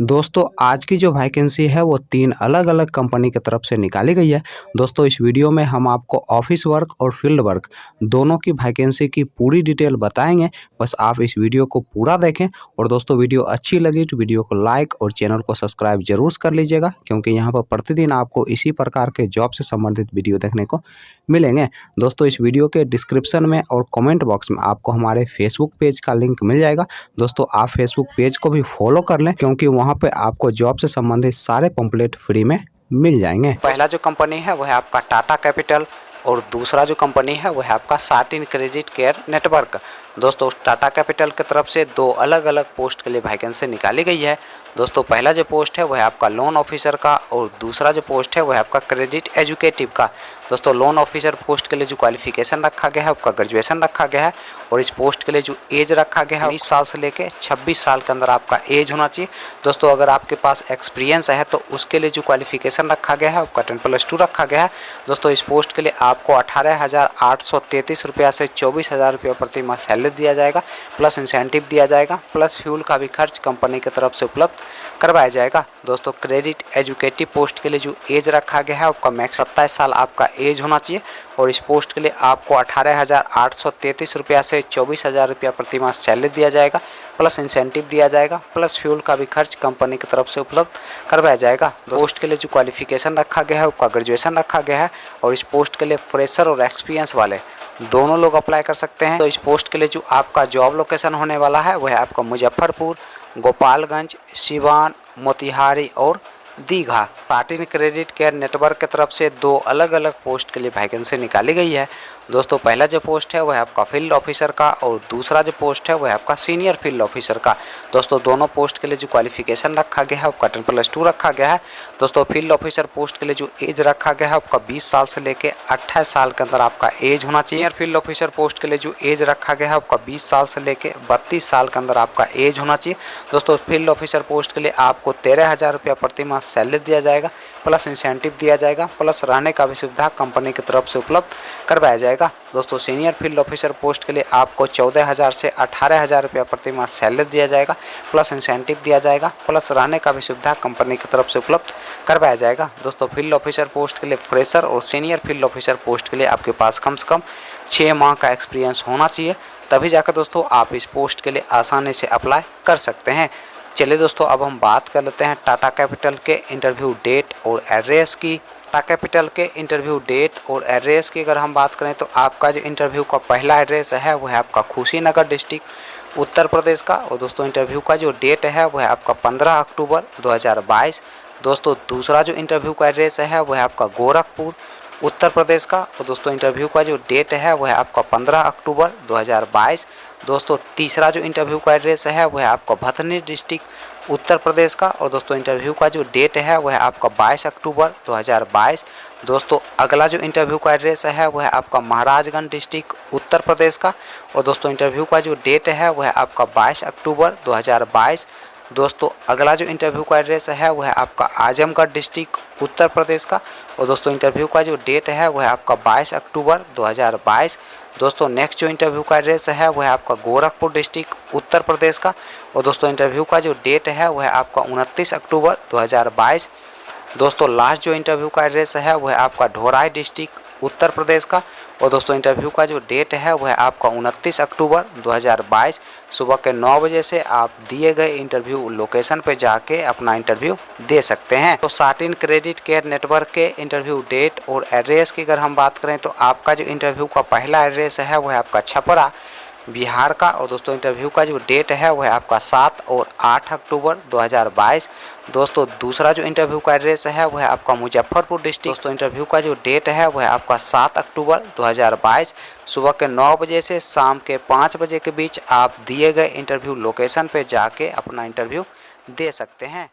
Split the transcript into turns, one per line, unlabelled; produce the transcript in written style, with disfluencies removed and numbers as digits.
दोस्तों आज की जो वैकेंसी है वो 3 अलग-अलग कंपनी की तरफ से निकाली गई है। दोस्तों इस वीडियो में हम आपको ऑफिस वर्क और फील्ड वर्क दोनों की वैकेंसी की पूरी डिटेल बताएंगे। बस आप इस वीडियो को पूरा देखें और दोस्तों वीडियो अच्छी लगी तो वीडियो को लाइक और चैनल को सब्सक्राइब जरूर कर लीजिएगा, क्योंकि यहाँ पर प्रतिदिन आपको इसी प्रकार के जॉब से संबंधित वीडियो देखने को मिलेंगे। दोस्तों इस वीडियो के डिस्क्रिप्शन में और कमेंट बॉक्स में आपको हमारे फेसबुक पेज का लिंक मिल जाएगा। दोस्तों आप फेसबुक पेज को भी फॉलो कर लें, क्योंकि वहाँ पे आपको जॉब से संबंधित सारे पंपलेट फ्री में मिल जाएंगे। पहला जो कंपनी है वो है आपका टाटा कैपिटल और दूसरा जो कंपनी है वो है आपका साटिन क्रेडिट केयर नेटवर्क। दोस्तों टाटा कैपिटल की तरफ से 2 अलग अलग पोस्ट के लिए वैकेंसी निकाली गई है। दोस्तों पहला जो पोस्ट है वो है आपका लोन ऑफिसर का और दूसरा जो पोस्ट है वो है आपका क्रेडिट एजुकेटिव का। दोस्तों लोन ऑफिसर पोस्ट के लिए जो क्वालिफिकेशन रखा गया है आपका ग्रेजुएशन रखा गया है और इस पोस्ट के लिए जो एज रखा गया है 19 साल से लेकर 26 साल के अंदर आपका एज होना चाहिए। दोस्तों अगर आपके पास एक्सपीरियंस है तो उसके लिए जो क्वालिफिकेशन रखा गया है आपका 10+2 रखा गया है। दोस्तों इस पोस्ट के लिए आपको 18,833 रुपया से 24,000 रुपये प्रति माह सैलरी दिया जाएगा, प्लस इंसेंटिव दिया जाएगा, प्लस फ्यूल का भी खर्च कंपनी की तरफ से उपलब्ध करवाया जाएगा। दोस्तों क्रेडिट एजुकेटिव पोस्ट के लिए जो एज रखा गया है आपका मैक्स 27 साल आपका एज होना चाहिए और इस पोस्ट के लिए आपको 18,833 रुपया से 24,000 रुपया प्रति माह सैलरी दिया जाएगा, प्लस इंसेंटिव दिया जाएगा, प्लस फ्यूल का भी खर्च कंपनी की तरफ से उपलब्ध करवाया जाएगा। पोस्ट के लिए जो क्वालिफिकेशन रखा गया है आपका ग्रेजुएशन रखा गया है और इस पोस्ट के लिए फ्रेशर और एक्सपीरियंस वाले दोनों लोग अप्लाई कर सकते हैं। तो इस पोस्ट के लिए जो आपका जॉब लोकेशन होने वाला है वह है आपका मुजफ्फरपुर, गोपालगंज, सिवान, मोतिहारी और Digha. Satin credit care network की तरफ से 2 अलग अलग पोस्ट के लिए वैकेंसी निकाली गई है। दोस्तों पहला जो पोस्ट है वह है आपका फील्ड ऑफिसर का और दूसरा जो पोस्ट है वह है आपका सीनियर फील्ड ऑफिसर का। दोस्तों दोनों पोस्ट के लिए जो क्वालिफिकेशन रखा गया है आपका 10+2 रखा गया है। दोस्तों फील्ड ऑफिसर पोस्ट के लिए जो एज रखा गया है आपका 20 साल से लेकर 28 साल के अंदर आपका एज होना चाहिए। फील्ड ऑफिसर पोस्ट के लिए जो एज रखा गया है आपका 20 साल से लेकर 32 साल के अंदर आपका एज होना चाहिए। दोस्तों फील्ड ऑफिसर पोस्ट के लिए आपको 13,000 रुपया प्रति माह सैलरी दिया जाएगा, प्लस इंसेंटिव दिया जाएगा, प्लस रहने का भी सुविधा कंपनी की तरफ से उपलब्ध करवाया जाएगा। दोस्तों सीनियर फील्ड ऑफिसर पोस्ट के लिए आपको 14,000 से 18,000 रुपया प्रति माह सैलरी दिया जाएगा, प्लस इंसेंटिव दिया जाएगा, प्लस रहने का भी सुविधा कंपनी की तरफ से उपलब्ध करवाया जाएगा। दोस्तों फील्ड ऑफिसर पोस्ट के लिए फ्रेशर और सीनियर फील्ड ऑफिसर पोस्ट के लिए आपके पास कम से कम 6 माह का एक्सपीरियंस होना चाहिए, तभी जाकर दोस्तों आप इस पोस्ट के लिए आसानी से अप्लाई कर सकते हैं। चलिए दोस्तों अब हम बात कर लेते हैं टाटा कैपिटल के इंटरव्यू डेट और एड्रेस की। टाटा कैपिटल के इंटरव्यू डेट और एड्रेस की अगर हम बात करें तो आपका जो इंटरव्यू का पहला एड्रेस है वह है आपका कुशीनगर डिस्ट्रिक्ट उत्तर प्रदेश का और दोस्तों इंटरव्यू का जो डेट है वह है आपका 15 अक्टूबर 2022। दोस्तों दूसरा जो इंटरव्यू का एड्रेस है वह है आपका गोरखपुर उत्तर प्रदेश का और दोस्तों इंटरव्यू का जो डेट है वह है आपका 15 अक्टूबर 2022। दोस्तों तीसरा जो इंटरव्यू का एड्रेस है वह है आपका भतनी डिस्ट्रिक्ट उत्तर प्रदेश का और दोस्तों इंटरव्यू का जो डेट है वह है आपका 22 अक्टूबर 2022। दोस्तों अगला जो इंटरव्यू का एड्रेस है वह है आपका महाराजगंज डिस्ट्रिक्ट उत्तर प्रदेश का और दोस्तों इंटरव्यू का जो डेट है वह है आपका 22 अक्टूबर 2022। दोस्तों अगला जो इंटरव्यू का एड्रेस है वह है आपका आजमगढ़ डिस्ट्रिक्ट उत्तर प्रदेश का और दोस्तों इंटरव्यू का जो डेट है वह है आपका 22 अक्टूबर 2022। दोस्तों नेक्स्ट जो इंटरव्यू का एड्रेस है वह है आपका गोरखपुर डिस्ट्रिक्ट उत्तर प्रदेश का और दोस्तों इंटरव्यू का जो डेट है वह है आपका 29 अक्टूबर 2022। दोस्तों लास्ट जो इंटरव्यू का एड्रेस है वह है आपका ढोराई डिस्ट्रिक्ट उत्तर प्रदेश का और दोस्तों इंटरव्यू का जो डेट है वह है आपका 29 अक्टूबर 2022। सुबह के 9 बजे से आप दिए गए इंटरव्यू लोकेशन पे जाके अपना इंटरव्यू दे सकते हैं। तो साटिन क्रेडिट केयर नेटवर्क के इंटरव्यू डेट और एड्रेस की अगर हम बात करें तो आपका जो इंटरव्यू का पहला एड्रेस है वह है आपका छपरा बिहार का और दोस्तों इंटरव्यू का जो डेट है वह है आपका 7 और 8 अक्टूबर 2022। दोस्तों दूसरा जो इंटरव्यू का एड्रेस है वह है आपका मुजफ्फरपुर डिस्ट्रिक्ट। दोस्तों इंटरव्यू का जो डेट है वह है आपका 7 अक्टूबर 2022। सुबह के 9 बजे से शाम के 5 बजे के बीच आप दिए गए इंटरव्यू लोकेशन पे जाके अपना इंटरव्यू दे सकते हैं।